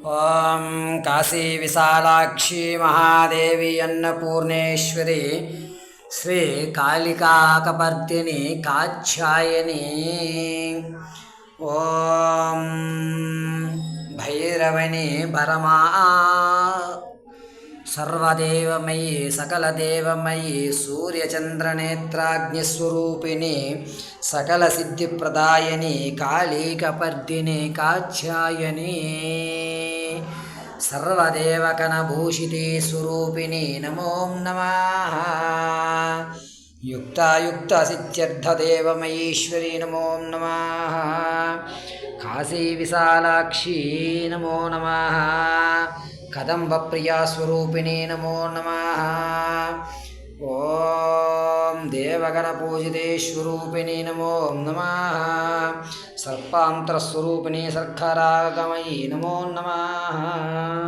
ಓಂ ಕಾಶಿ ವಿಶಾಲಾಕ್ಷಿ ಮಹಾದೇವಿ ಅನ್ನಪೂರ್ಣೇಶ್ವರಿ ಶ್ರೀ ಕಾಳಿಕಾಕಪರ್ದಿನಿ ಕಾಚ್ಯಾಯನಿ. ಓಂ ಭೈರವಣಿ ಪರಮಾ ಸರ್ವದೇವಮಯಿ ಸಕಲದೇವಮಯಿ ಸೂರ್ಯಚಂದ್ರನೇತ್ರಾಗ್ನಿಸ್ವರೂಪಿಣಿ ಸಕಲ ಸಿದ್ಧಿಪ್ರದಾಯನಿ ಕಾಳಿಕಪರ್ದಿನಿ ಕಾಚ್ಯಾಯನಿ. ಸರ್ವದೇವಕನಭೂಷಿತಿ ಸ್ವರೂಪಿಣಿ ನಮೋ ನಮಃ. ಯುಕ್ತಾಯುಕ್ತಸಿದ್ಧ್ಯರ್ಥದೇವಮಯೀಶ್ವರಿ ನಮೋ ನಮಃ. ಕಾಶಿ ವಿಶಾಲಾಕ್ಷಿ ನಮೋ ನಮಃ. ಕದಂಬಪ್ರಿಯಾಸ್ವರೂಪಿಣಿ ನಮೋ ನಮಃ. ಓಂ ದೇವಗಣಪೂಜಿತೆ ಸ್ವರೂಪಿಣಿ ನಮೋ ನಮಃ. ಸರ್ಪಾಂತರಸ್ವರೂಪಿಣಿ ಸರ್ಖರಾಗಮಯಿ ನಮೋ ನಮಃ.